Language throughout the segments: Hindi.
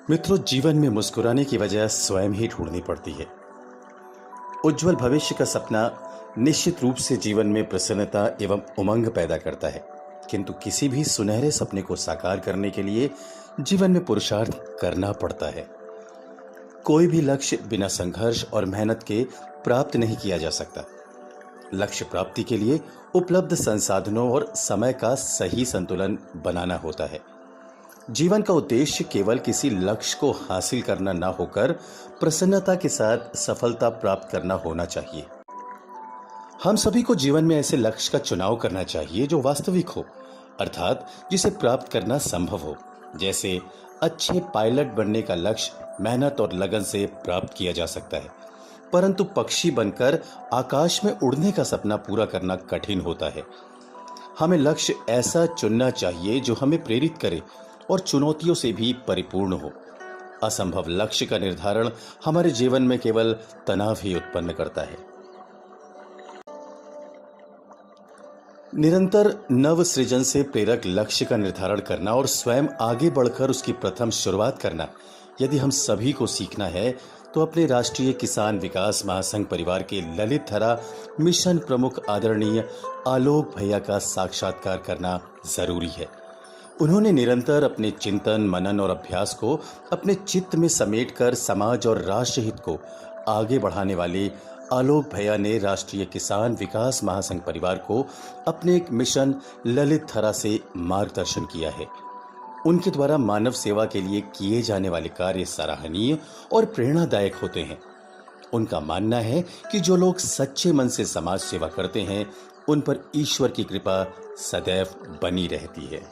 मित्रों, जीवन में मुस्कुराने की वजह स्वयं ही ढूंढनी पड़ती है। उज्जवल भविष्य का सपना निश्चित रूप से जीवन में प्रसन्नता एवं उमंग पैदा करता है, किंतु किसी भी सुनहरे सपने को साकार करने के लिए जीवन में पुरुषार्थ करना पड़ता है। कोई भी लक्ष्य बिना संघर्ष और मेहनत के प्राप्त नहीं किया जा सकता। लक्ष्य प्राप्ति के लिए उपलब्ध संसाधनों और समय का सही संतुलन बनाना होता है। जीवन का उद्देश्य केवल किसी लक्ष्य को हासिल करना ना होकर प्रसन्नता के साथ सफलता प्राप्त करना होना चाहिए। हम सभी को जीवन में ऐसे लक्ष्य का चुनाव करना चाहिए जो वास्तविक हो, अर्थात जिसे प्राप्त करना संभव हो। जैसे अच्छे पायलट बनने का लक्ष्य मेहनत और लगन से प्राप्त किया जा सकता है, परंतु पक्षी बनकर आकाश में उड़ने का सपना पूरा करना कठिन होता है। हमें लक्ष्य ऐसा चुनना चाहिए जो हमें प्रेरित करे और चुनौतियों से भी परिपूर्ण हो। असंभव लक्ष्य का निर्धारण हमारे जीवन में केवल तनाव ही उत्पन्न करता है। निरंतर नव सृजन से प्रेरक लक्ष्य का निर्धारण करना और स्वयं आगे बढ़कर उसकी प्रथम शुरुआत करना यदि हम सभी को सीखना है तो अपने राष्ट्रीय किसान विकास महासंघ परिवार के ललित धरा मिशन प्रमुख आदरणीय आलोक भैया का साक्षात्कार करना जरूरी है। उन्होंने निरंतर अपने चिंतन, मनन और अभ्यास को अपने चित्त में समेटकर समाज और राष्ट्र हित को आगे बढ़ाने वाले आलोक भैया ने राष्ट्रीय किसान विकास महासंघ परिवार को अपने एक मिशन ललित धरा से मार्गदर्शन किया है। उनके द्वारा मानव सेवा के लिए किए जाने वाले कार्य सराहनीय और प्रेरणादायक होते हैं। उनका मानना है कि जो लोग सच्चे मन से समाज सेवा करते हैं उन पर ईश्वर की कृपा सदैव बनी रहती है।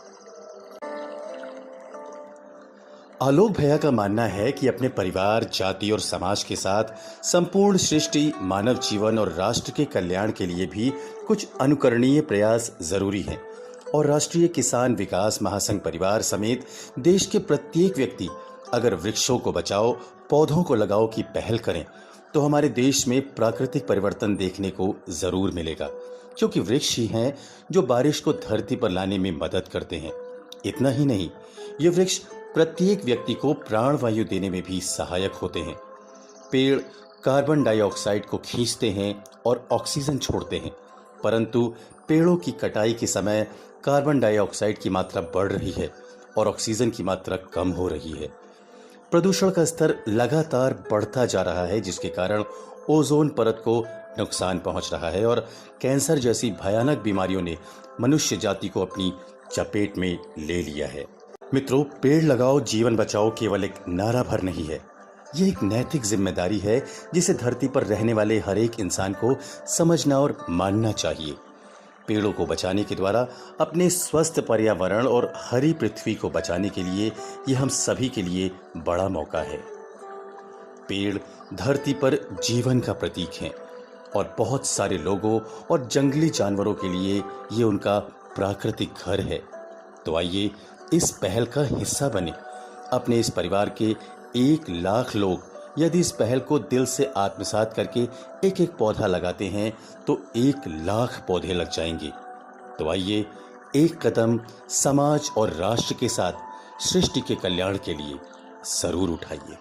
आलोक भैया का मानना है कि अपने परिवार, जाति और समाज के साथ संपूर्ण सृष्टि, मानव जीवन और राष्ट्र के कल्याण के लिए भी कुछ अनुकरणीय प्रयास जरूरी हैं और राष्ट्रीय किसान विकास महासंघ परिवार समेत देश के प्रत्येक व्यक्ति अगर वृक्षों को बचाओ, पौधों को लगाओ की पहल करें तो हमारे देश में प्राकृतिक परिवर्तन देखने को जरूर मिलेगा, क्योंकि वृक्ष ही हैं जो बारिश को धरती पर लाने में मदद करते हैं। इतना ही नहीं, ये वृक्ष प्रत्येक व्यक्ति को प्राणवायु देने में भी सहायक होते हैं। पेड़ कार्बन डाइऑक्साइड को खींचते हैं और ऑक्सीजन छोड़ते हैं, परंतु पेड़ों की कटाई के समय कार्बन डाइऑक्साइड की मात्रा बढ़ रही है और ऑक्सीजन की मात्रा कम हो रही है। प्रदूषण का स्तर लगातार बढ़ता जा रहा है, जिसके कारण ओजोन परत को नुकसान पहुंच रहा है और कैंसर जैसी भयानक बीमारियों ने मनुष्य जाति को अपनी चपेट में ले लिया है। मित्रों, पेड़ लगाओ जीवन बचाओ केवल एक नारा भर नहीं है, ये एक नैतिक जिम्मेदारी है जिसे धरती पर रहने वाले हर एक इंसान को समझना और मानना चाहिए। पेड़ों को बचाने के द्वारा अपने स्वस्थ पर्यावरण और हरी पृथ्वी को बचाने के लिए ये हम सभी के लिए बड़ा मौका है। पेड़ धरती पर जीवन का प्रतीक हैं और बहुत सारे लोगों और जंगली जानवरों के लिए ये उनका प्राकृतिक घर है। तो आइए इस पहल का हिस्सा बने। अपने इस परिवार के 1 लाख लोग यदि इस पहल को दिल से आत्मसात करके एक एक पौधा लगाते हैं तो 1 लाख पौधे लग जाएंगे। तो आइए एक कदम समाज और राष्ट्र के साथ सृष्टि के कल्याण के लिए जरूर उठाइए।